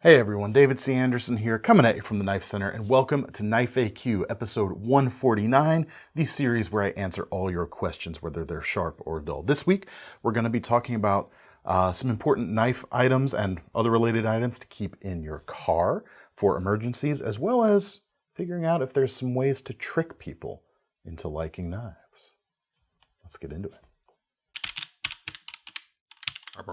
Hey everyone, David C. Anderson here, coming at you from the Knife Center, and welcome to Knife AQ, episode 149, the series where I answer all your questions, whether they're sharp or dull. This week, we're going to be talking about some important knife items and other related items to keep in your car for emergencies, as well as figuring out if there's some ways to trick people into liking knives. Let's get into it. All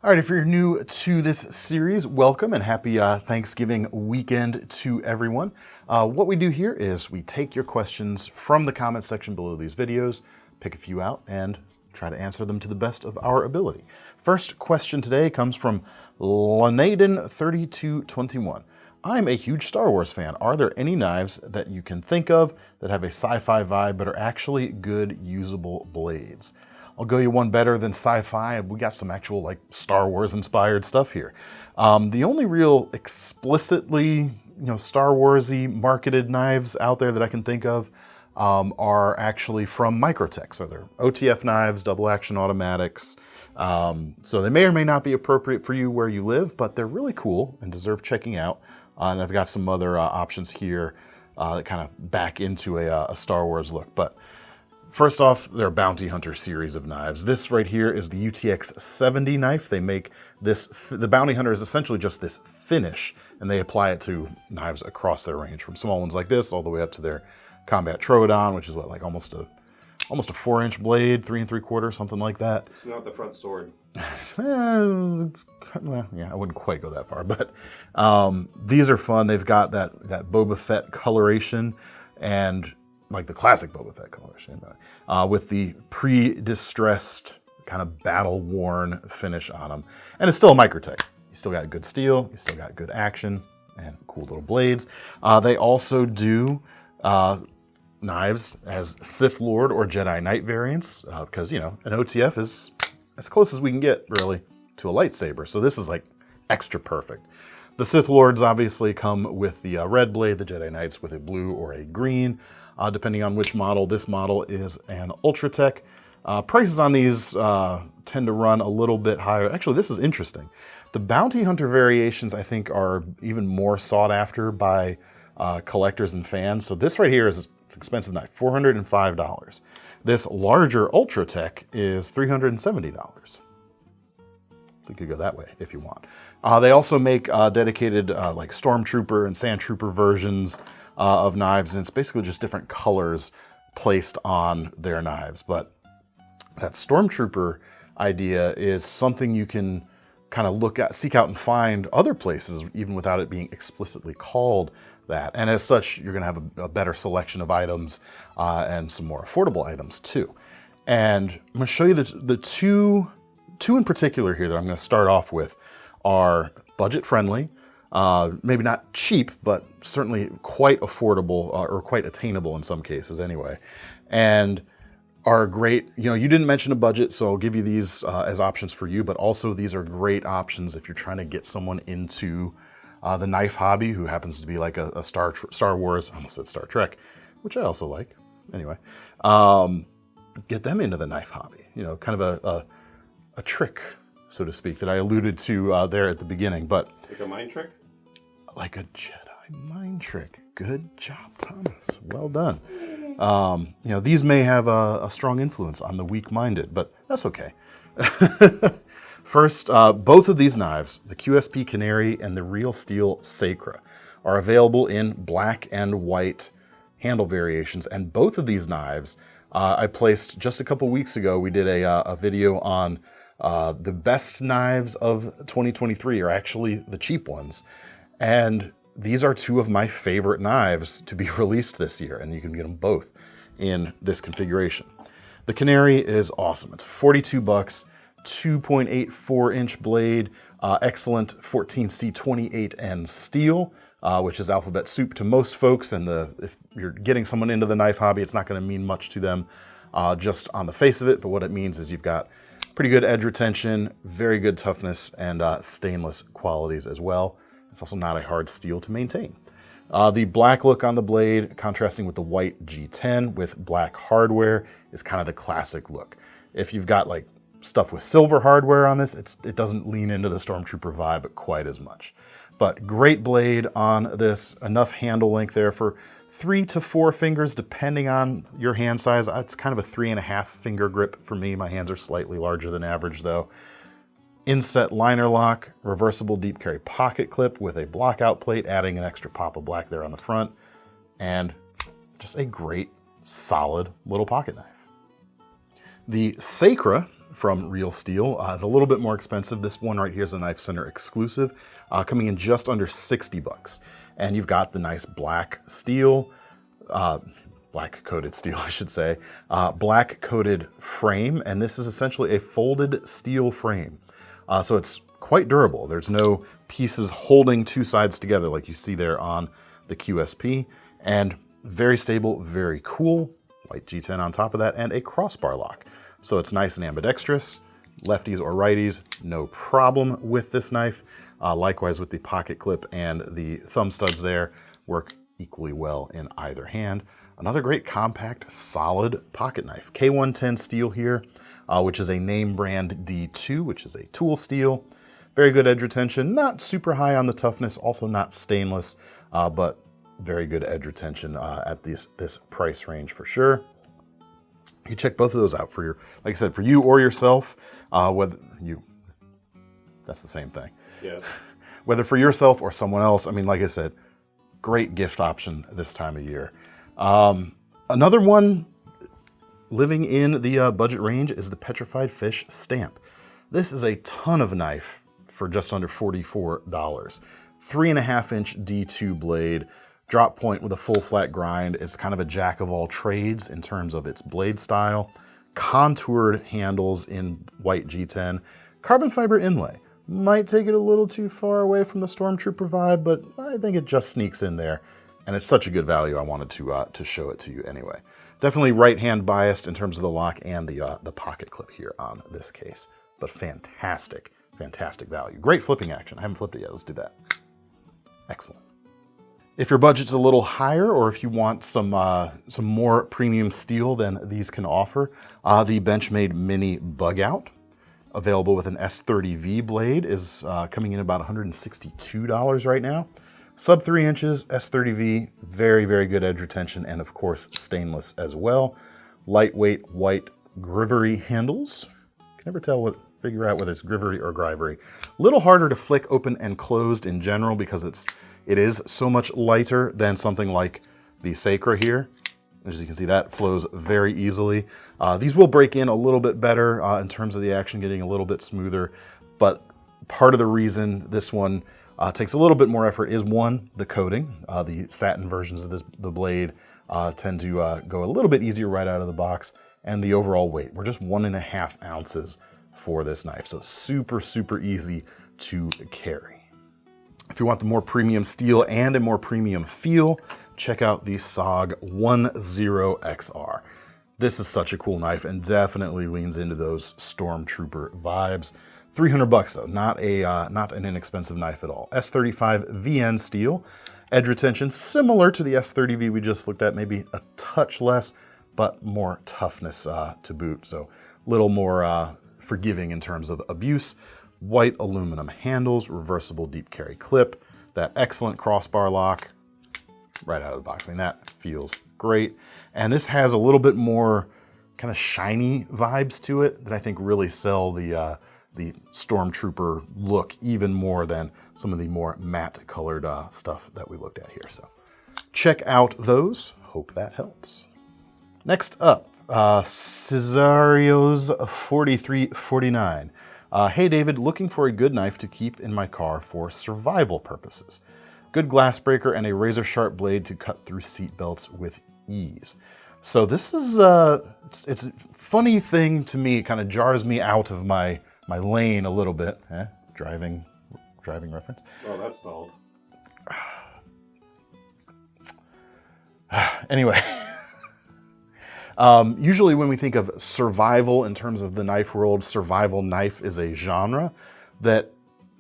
right, if you're new to this series, welcome and happy Thanksgiving weekend to everyone. What we do here is we take your questions from the comment section below these videos, pick a few out, and try to answer them to the best of our ability. First question today comes from Lanaden3221. I'm a huge Star Wars fan. Are there any knives that you can think of that have a sci-fi vibe but are actually good, usable blades? I'll go you one better than sci-fi. We got some actual like Star Wars inspired stuff here. The only real explicitly, Star Wars-y marketed knives out there that I can think of are actually from Microtech. So they're OTF knives, double action automatics. So they may or may not be appropriate for you where you live, but they're really cool and deserve checking out. And I've got some other options here that kind of back into a Star Wars look. But first off, they're a Bounty Hunter series of knives. This right here is the UTX 70 knife. They make this, the Bounty Hunter is essentially just this finish, and they apply it to knives across their range, from small ones like this all the way up to their Combat Troodon, which is what, like almost a 4-inch blade, 3 3/4, something like that. It's not the front sword. Well, yeah, I wouldn't quite go that far, but these are fun. They've got that Boba Fett coloration, and like the classic Boba Fett coloration, with the pre-distressed kind of battle-worn finish on them. And it's still a Microtech. You still got good steel, you still got good action, and cool little blades. They also do knives as Sith Lord or Jedi Knight variants, because, an OTF is as close as we can get, really, to a lightsaber. So this is like extra perfect. The Sith Lords obviously come with the red blade, the Jedi Knights with a blue or a green, depending on which model. This model is an Ultratech. Prices on these tend to run a little bit higher. Actually, this is interesting. The Bounty Hunter variations, I think, are even more sought after by collectors and fans. So this right here is an expensive knife, $405. This larger Ultratech is $370. So you could go that way if you want. They also make dedicated like Stormtrooper and Sandtrooper versions of knives, and it's basically just different colors placed on their knives. But that Stormtrooper idea is something you can kind of look at, seek out and find other places, even without it being explicitly called that. And as such, you're going to have a better selection of items and some more affordable items too. And I'm going to show you the two in particular here that I'm going to start off with are budget friendly, maybe not cheap, but certainly quite affordable or quite attainable in some cases anyway. And are great, you didn't mention a budget, so I'll give you these as options for you, but also these are great options if you're trying to get someone into the knife hobby who happens to be like a Star Wars, I almost said Star Trek, which I also like, anyway. Get them into the knife hobby, kind of a trick, so to speak, that I alluded to there at the beginning, but... Like a mind trick? Like a Jedi mind trick. Good job, Thomas. Well done. These may have a strong influence on the weak-minded, but that's okay. First, both of these knives, the QSP Canary and the Real Steel Sacra, are available in black and white handle variations, and both of these knives I placed just a couple weeks ago. We did a video on the best knives of 2023, or actually the cheap ones, and these are two of my favorite knives to be released this year, and you can get them both in this configuration. The Canary is awesome. It's $42, 2.84-inch blade, excellent 14C28N steel, which is alphabet soup to most folks, and if you're getting someone into the knife hobby, it's not going to mean much to them just on the face of it, but what it means is you've got pretty good edge retention, very good toughness, and stainless qualities as well. It's also not a hard steel to maintain. The black look on the blade, contrasting with the white G10 with black hardware, is kind of the classic look. If you've got like stuff with silver hardware on this, it doesn't lean into the Stormtrooper vibe quite as much. But great blade on this, enough handle length there for 3 to 4 fingers, depending on your hand size. It's kind of a 3.5 finger grip for me. My hands are slightly larger than average though. Inset liner lock, reversible deep carry pocket clip with a blockout plate, adding an extra pop of black there on the front, and just a great, solid little pocket knife. The Sacra from Real Steel is a little bit more expensive. This one right here is a KnifeCenter exclusive, coming in just under 60 bucks. And you've got the nice black steel, black coated steel, I should say, black coated frame, and this is essentially a folded steel frame. So it's quite durable. There's no pieces holding two sides together like you see there on the QSP, and very stable, very cool. White G10 on top of that, and a crossbar lock. So it's nice and ambidextrous. Lefties or righties, no problem with this knife. Likewise with the pocket clip and the thumb studs there, work equally well in either hand. Another great compact, solid pocket knife. K110 steel here, which is a name brand D2, which is a tool steel. Very good edge retention, not super high on the toughness, also not stainless, but very good edge retention at this price range for sure. You check both of those out for your, like I said, for you or yourself, whether you, that's the same thing. Yes. Whether for yourself or someone else, I mean, like I said, great gift option this time of year. Another one living in the budget range is the Petrified Fish Stamp. This is a ton of knife for just under $44. 3.5 inch D2 blade, drop point with a full flat grind. It's kind of a jack of all trades in terms of its blade style. Contoured handles in white G10. Carbon fiber inlay. Might take it a little too far away from the Stormtrooper vibe, but I think it just sneaks in there. And it's such a good value, I wanted to show it to you anyway. Definitely right-hand biased in terms of the lock and the pocket clip here on this case. But fantastic, fantastic value. Great flipping action. I haven't flipped it yet. Let's do that. Excellent. If your budget's a little higher, or if you want some more premium steel than these can offer, the Benchmade Mini Bug Out, available with an S30V blade, is coming in about $162 right now. Sub 3 inches, S30V, very, very good edge retention, and of course, stainless as well. Lightweight white grivery handles. Can never figure out whether it's grivery or grivery. A little harder to flick open and closed in general because it is so much lighter than something like the Sacra here. As you can see, that flows very easily. These will break in a little bit better in terms of the action getting a little bit smoother, but part of the reason this one takes a little bit more effort is one, the coating. The satin versions of the blade tend to go a little bit easier right out of the box, and the overall weight. We're just 1.5 ounces for this knife, so super, super easy to carry. If you want the more premium steel and a more premium feel, check out the SOG 10XR. This is such a cool knife and definitely leans into those Stormtrooper vibes. 300 bucks though, not an inexpensive knife at all. S35 VN steel, edge retention similar to the S30V we just looked at, maybe a touch less, but more toughness to boot. So a little more forgiving in terms of abuse. White aluminum handles, reversible deep carry clip, that excellent crossbar lock right out of the box. I mean, that feels great. And this has a little bit more kind of shiny vibes to it that I think really sell the Stormtrooper look even more than some of the more matte colored stuff that we looked at here. So check out those. Hope that helps. Next up, Cesario's 4349. Hey David, looking for a good knife to keep in my car for survival purposes. Good glass breaker and a razor sharp blade to cut through seat belts with ease. So this is it's a funny thing to me. It kind of jars me out of my lane a little bit. Driving reference. Oh, that's stalled. Anyway. Usually when we think of survival in terms of the knife world, survival knife is a genre that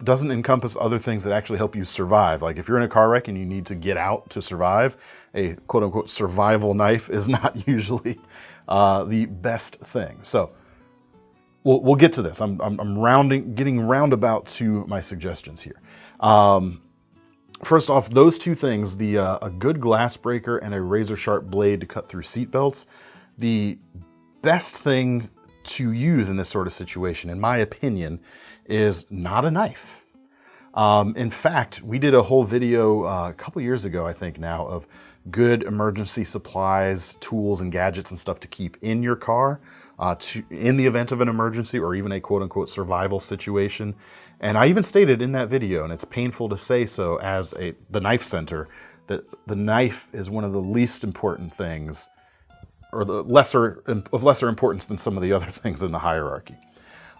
doesn't encompass other things that actually help you survive. Like if you're in a car wreck and you need to get out to survive, a quote unquote survival knife is not usually the best thing. So we'll get to this. I'm getting roundabout to my suggestions here. First off, those two things, a good glass breaker and a razor sharp blade to cut through seat belts, the best thing to use in this sort of situation, in my opinion, is not a knife. In fact, we did a whole video a couple years ago, I think now, of good emergency supplies, tools, and gadgets and stuff to keep in your car in the event of an emergency or even a quote-unquote survival situation. And I even stated in that video, and it's painful to say so as the KnifeCenter, that the knife is one of the least important things, or of lesser importance than some of the other things in the hierarchy.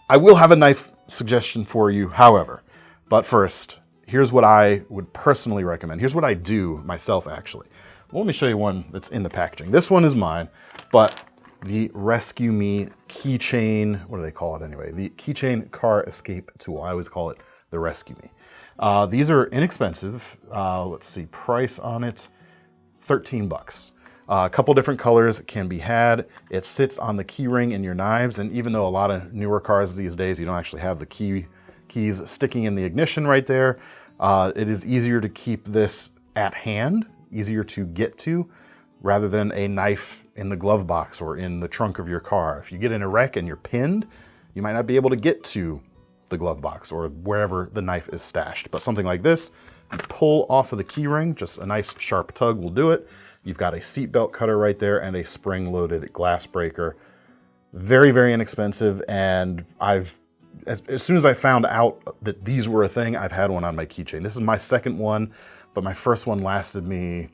I will have a knife suggestion for you, however. But first, here's what I would personally recommend. Here's what I do myself, actually. Well, let me show you one that's in the packaging. This one is mine, but the Rescue Me keychain, what do they call it anyway? The keychain car escape tool. I always call it the Rescue Me. These are inexpensive. Let's see, price on it, 13 bucks. A couple different colors can be had. It sits on the key ring in your knives, and even though a lot of newer cars these days, you don't actually have the keys sticking in the ignition right there, it is easier to keep this at hand, easier to get to, rather than a knife in the glove box or in the trunk of your car. If you get in a wreck and you're pinned, you might not be able to get to the glove box or wherever the knife is stashed. But something like this, you pull off of the key ring, just a nice sharp tug will do it. You've got a seatbelt cutter right there and a spring-loaded glass breaker. Very, very inexpensive, and as soon as I found out that these were a thing, I've had one on my keychain. This is my second one, but my first one lasted me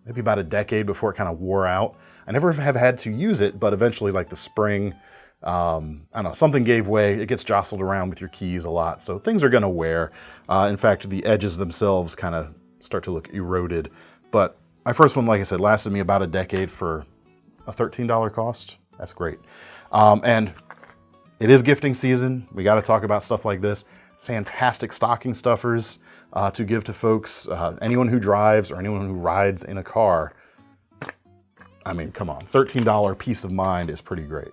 maybe about a decade before it kind of wore out. I never have had to use it, but eventually, like the spring, I don't know, something gave way. It gets jostled around with your keys a lot, so things are gonna wear. In fact, the edges themselves kind of start to look eroded. But my first one, like I said, lasted me about a decade for a $13 cost. That's great. And it is gifting season. We got to talk about stuff like this. Fantastic stocking stuffers to give to folks. Anyone who drives or anyone who rides in a car. I mean, come on, $13 peace of mind is pretty great.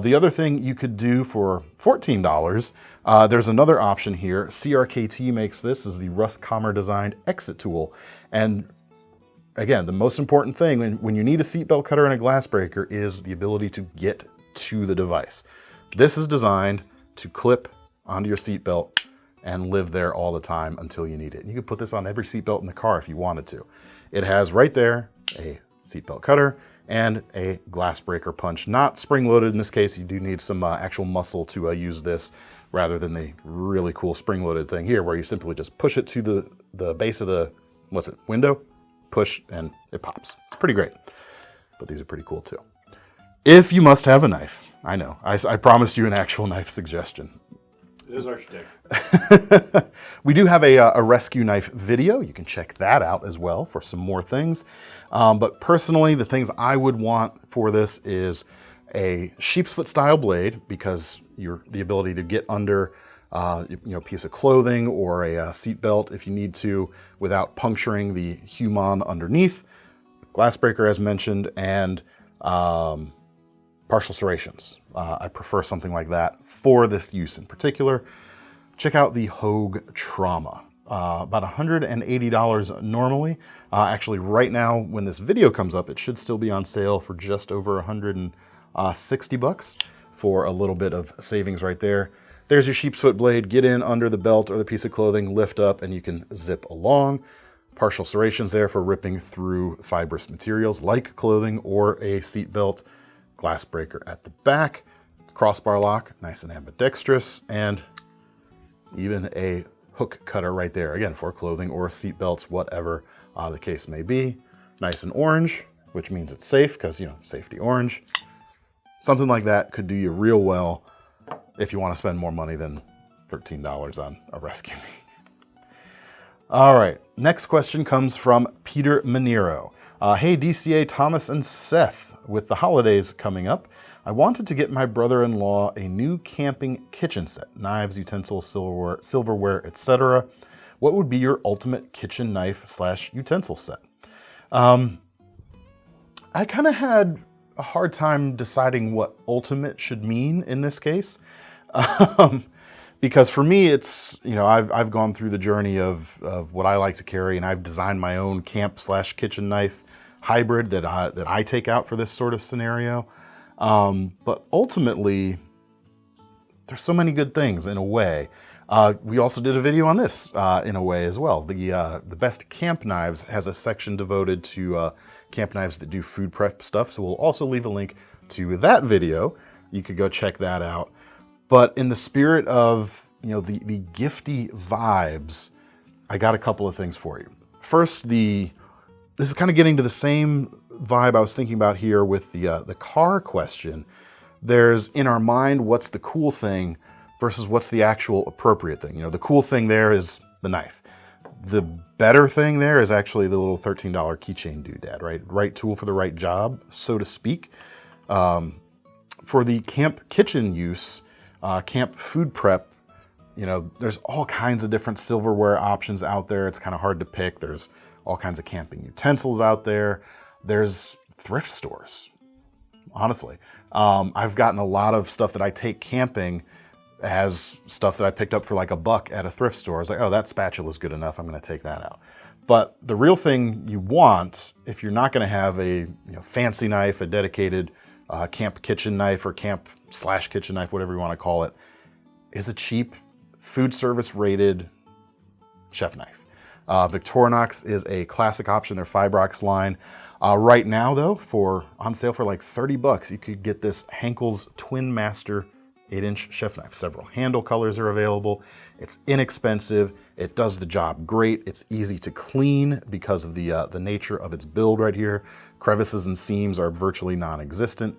The other thing you could do for $14, there's another option here. CRKT makes this. This is the Russ Kammer designed exit tool. And again, the most important thing when you need a seatbelt cutter and a glass breaker is the ability to get to the device. This is designed to clip onto your seatbelt and live there all the time until you need it. You could put this on every seatbelt in the car if you wanted to. It has right there a seatbelt cutter and a glass breaker punch. Not spring-loaded in this case. You do need some actual muscle to use this rather than the really cool spring-loaded thing here where you simply just push it to the base of the, window? Push and it pops. It's pretty great. But these are pretty cool too. If you must have a knife, I know, I promised you an actual knife suggestion. It is our shtick. We do have a rescue knife video. You can check that out as well for some more things. But personally, the things I would want for this is a sheep's foot style blade, because the ability to get under a piece of clothing or a seat belt if you need to without puncturing the human underneath. Glass breaker as mentioned, and partial serrations. I prefer something like that for this use in particular. Check out the Hogue Trauma. About $180 normally. Actually, right now, when this video comes up, it should still be on sale for just over 160 bucks for a little bit of savings right there. There's your sheep's foot blade. Get in under the belt or the piece of clothing, lift up, and you can zip along. Partial serrations there for ripping through fibrous materials like clothing or a seat belt. Glass breaker at the back. Crossbar lock, nice and ambidextrous, and even a hook cutter right there, again, for clothing or seat belts, whatever the case may be. Nice and orange, which means it's safe because, safety orange. Something like that could do you real well if you want to spend more money than $13 on a Rescue Me. All right, next question comes from Peter Manero. Hey, DCA, Thomas and Seth, with the holidays coming up, I wanted to get my brother-in-law a new camping kitchen set, knives, utensils, silverware, etc. What would be your ultimate kitchen knife/utensil set? I kind of had a hard time deciding what ultimate should mean in this case. Because for me, it's, I've gone through the journey of what I like to carry, and I've designed my own camp/kitchen knife hybrid that I take out for this sort of scenario. But ultimately, there's so many good things in a way. We also did a video on this in a way as well. The best camp knives has a section devoted to camp knives that do food prep stuff. So we'll also leave a link to that video. You could go check that out. But in the spirit of, the gifty vibes, I got a couple of things for you. First, this is kind of getting to the same vibe I was thinking about here with the car question. There's in our mind, what's the cool thing versus what's the actual appropriate thing. The cool thing there is the knife. The better thing there is actually the little $13 keychain doodad, right? Right tool for the right job, so to speak. For the camp kitchen use, camp food prep, there's all kinds of different silverware options out there. It's kind of hard to pick. There's all kinds of camping utensils out there. There's thrift stores, honestly. I've gotten a lot of stuff that I take camping as stuff that I picked up for like $1 at a thrift store. I was like, oh, that spatula is good enough. I'm going to take that out. But the real thing you want, if you're not going to have a fancy knife, a dedicated camp kitchen knife or camp/kitchen knife, whatever you want to call it, is a cheap food service rated chef knife. Victorinox is a classic option, their Fibrox line. Right now though, on sale for like $30, you could get this Henkel's Twin Master 8-inch chef knife. Several handle colors are available. It's inexpensive. It does the job great. It's easy to clean because of the nature of its build right here. Crevices and seams are virtually non-existent.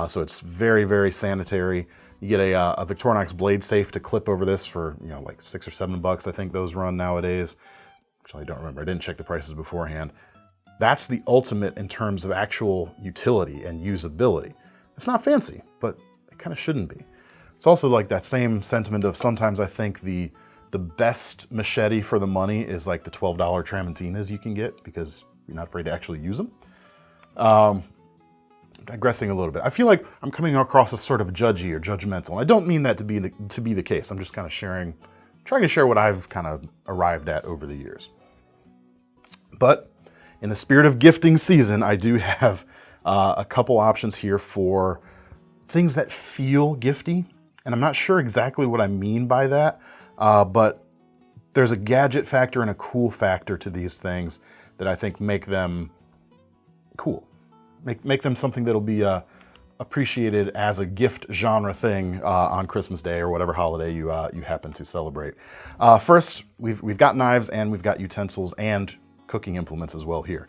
So it's very, very sanitary. You get a Victorinox blade safe to clip over this for like $6 or $7. I think those run nowadays. Actually, I don't remember. I didn't check the prices beforehand. That's the ultimate in terms of actual utility and usability. It's not fancy, but it kind of shouldn't be. It's also like that same sentiment of sometimes I think the best machete for the money is like the $12 Tramontinas you can get because you're not afraid to actually use them. Digressing a little bit. I feel like I'm coming across as sort of judgy or judgmental. And I don't mean that to be the case. I'm just kind of trying to share what I've kind of arrived at over the years. But in the spirit of gifting season, I do have a couple options here for things that feel gifty. And I'm not sure exactly what I mean by that, but there's a gadget factor and a cool factor to these things that I think make them cool. Make them something that'll be appreciated as a gift genre thing on Christmas Day or whatever holiday you happen to celebrate. First, we've got knives and we've got utensils and cooking implements as well here.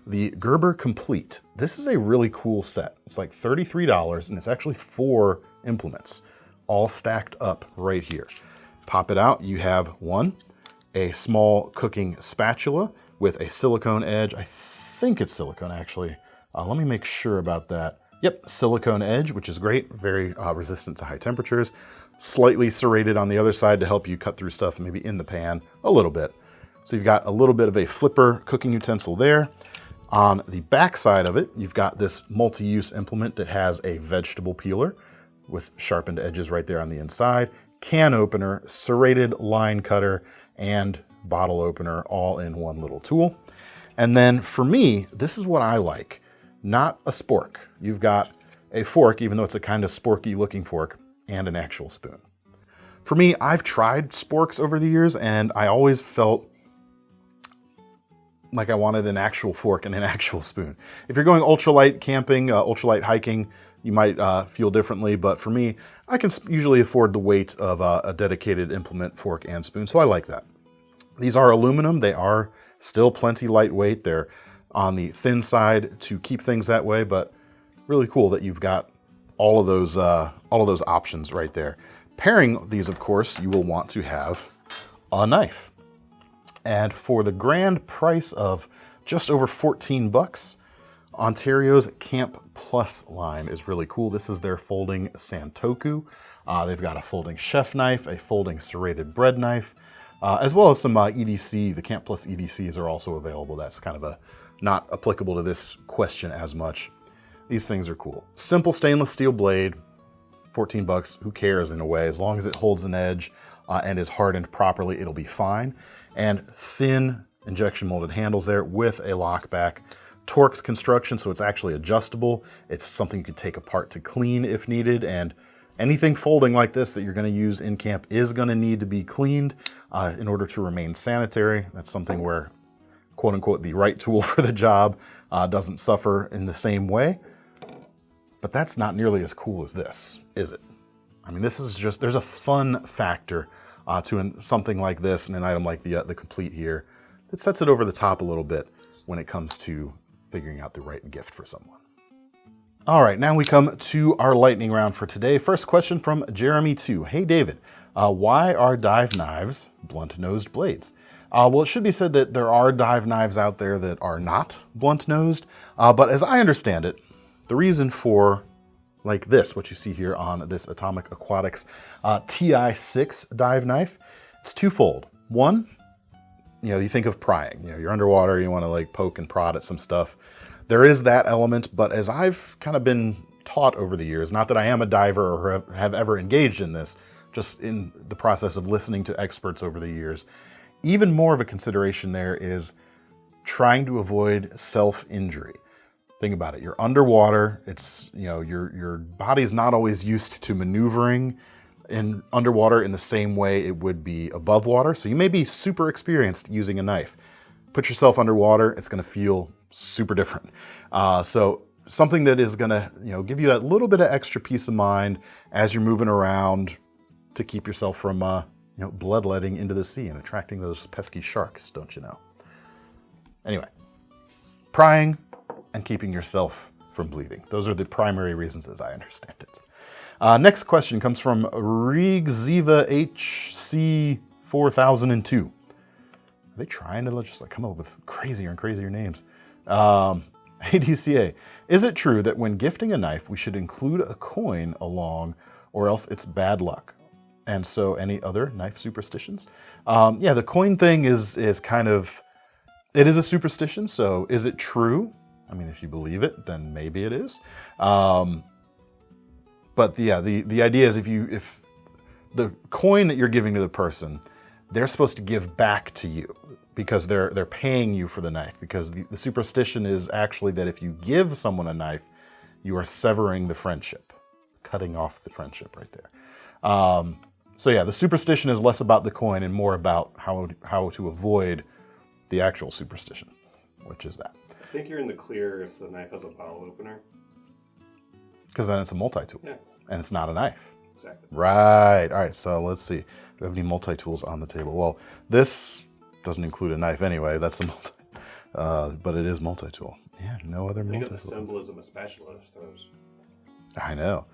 The Gerber Complete. This is a really cool set. It's like $33 and it's actually 4 implements, all stacked up right here. Pop it out. You have a small cooking spatula with a silicone edge. I think it's silicone actually. Let me make sure about that. Yep, silicone edge, which is great. Very resistant to high temperatures. Slightly serrated on the other side to help you cut through stuff maybe in the pan a little bit. So you've got a little bit of a flipper cooking utensil there. On the back side of it, you've got this multi-use implement that has a vegetable peeler with sharpened edges right there on the inside, can opener, serrated line cutter, and bottle opener all in one little tool. And then for me, this is what I like. Not a spork. You've got a fork, even though it's a kind of sporky looking fork, and an actual spoon. For me, I've tried sporks over the years and I always felt like I wanted an actual fork and an actual spoon. If you're going ultralight camping, ultralight hiking, you might feel differently, but for me, I can usually afford the weight of a dedicated implement, fork, and spoon, so I like that. These are aluminum. They are still plenty lightweight. They're on the thin side to keep things that way, but really cool that you've got all of those options right there. Pairing these, of course, you will want to have a knife. And for the grand price of just over $14, Ontario's Camp Plus line is really cool. This is their folding santoku. They've got a folding chef knife, a folding serrated bread knife, as well as some EDC. The Camp Plus EDCs are also available. That's kind of not applicable to this question as much. These things are cool. Simple stainless steel blade, $14. Who cares in a way? As long as it holds an edge and is hardened properly, it'll be fine. And thin injection molded handles there with a lockback. Torx construction, so it's actually adjustable. It's something you can take apart to clean if needed, and anything folding like this that you're going to use in camp is going to need to be cleaned in order to remain sanitary. That's something where, quote unquote, the right tool for the job doesn't suffer in the same way. But that's not nearly as cool as this, is it? I mean, this is just, there's a fun factor to something like this and an item like the Complete here that sets it over the top a little bit when it comes to figuring out the right gift for someone. All right, now we come to our lightning round for today. First question from Jeremy 2. Hey, David, why are dive knives blunt-nosed blades? Well, it should be said that there are dive knives out there that are not blunt-nosed, but as I understand it, the reason for like this, what you see here on this Atomic Aquatics TI6 dive knife, it's twofold. One, you think of prying. You're underwater, you want to like poke and prod at some stuff. There is that element, but as I've kind of been taught over the years, not that I am a diver or have ever engaged in this, just in the process of listening to experts over the years, even more of a consideration there is trying to avoid self-injury. Think about it. You're underwater. It's, your body's not always used to maneuvering in underwater in the same way it would be above water. So you may be super experienced using a knife. Put yourself underwater, it's going to feel super different. So something that is going to, give you that little bit of extra peace of mind as you're moving around to keep yourself from, bloodletting into the sea and attracting those pesky sharks, don't you know? Anyway, prying and keeping yourself from bleeding. Those are the primary reasons as I understand it. Next question comes from Rigziva HC 4002. Are they trying to just come up with crazier and crazier names? ADCA, is it true that when gifting a knife, we should include a coin along, or else it's bad luck? And so any other knife superstitions? Yeah, the coin thing is kind of, it is a superstition. So is it true? I mean, if you believe it, then maybe it is. But yeah, the idea is if the coin that you're giving to the person, they're supposed to give back to you because they're paying you for the knife. Because the superstition is actually that if you give someone a knife, you are severing the friendship, cutting off the friendship right there. So yeah, the superstition is less about the coin and more about how to avoid the actual superstition, which is that. I think you're in the clear if the knife has a bottle opener. Because then it's a multi-tool. Yeah. And it's not a knife. Exactly. Right. All right, so let's see. Do we have any multi-tools on the table? Well, this doesn't include a knife anyway. That's the but it is multi-tool. Yeah, no other multi-tool. Think of the symbolism a spatula throws. I know.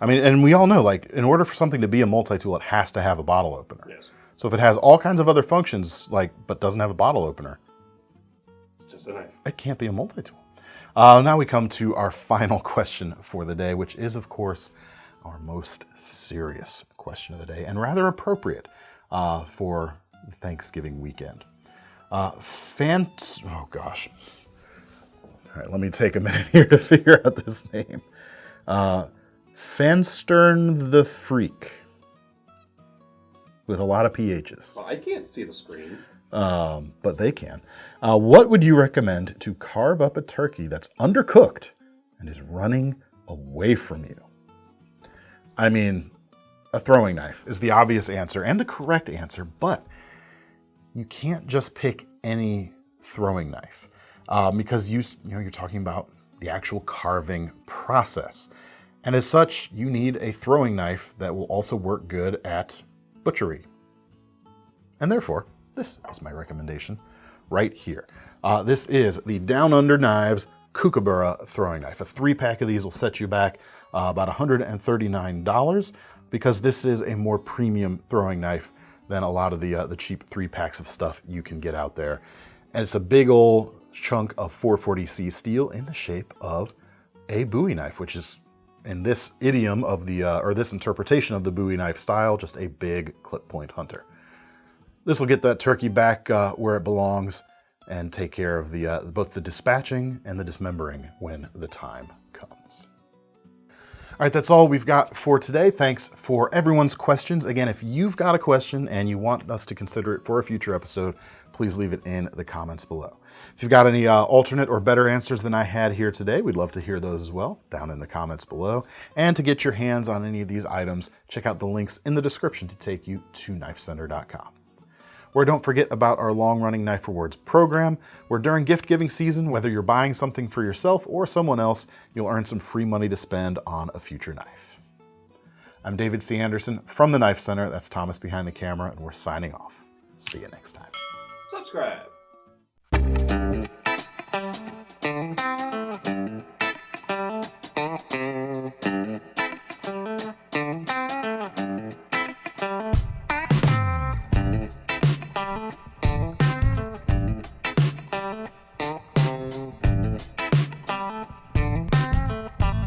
I mean, and we all know, in order for something to be a multi-tool, it has to have a bottle opener. Yes. So if it has all kinds of other functions, but doesn't have a bottle opener, it's just a knife. It can't be a multi-tool. Now we come to our final question for the day, which is, of course, our most serious question of the day and rather appropriate for Thanksgiving weekend. Oh, gosh. All right, let me take a minute here to figure out this name. Fanstern the Freak. With a lot of PHs. Well, I can't see the screen. But they can. What would you recommend to carve up a turkey that's undercooked and is running away from you? I mean, a throwing knife is the obvious answer and the correct answer, but you can't just pick any throwing knife because you're talking about the actual carving process. And as such, you need a throwing knife that will also work good at butchery. And therefore, this is my recommendation right here. This is the Down Under Knives Kookaburra throwing knife. A 3-pack of these will set you back about $139 because this is a more premium throwing knife than a lot of the cheap 3-packs of stuff you can get out there. And it's a big old chunk of 440C steel in the shape of a Bowie knife, which is, in this idiom of the, or this interpretation of the Bowie knife style, just a big clip point hunter. This will get that turkey back where it belongs and take care of the both the dispatching and the dismembering when the time comes. All right, that's all we've got for today. Thanks for everyone's questions. Again, if you've got a question and you want us to consider it for a future episode, please leave it in the comments below. If you've got any alternate or better answers than I had here today, we'd love to hear those as well down in the comments below. And to get your hands on any of these items, check out the links in the description to take you to KnifeCenter.com. Where don't forget about our long-running Knife Rewards program, where during gift-giving season, whether you're buying something for yourself or someone else, you'll earn some free money to spend on a future knife. I'm David C. Anderson from the Knife Center. That's Thomas behind the camera, and we're signing off. See you next time. Subscribe.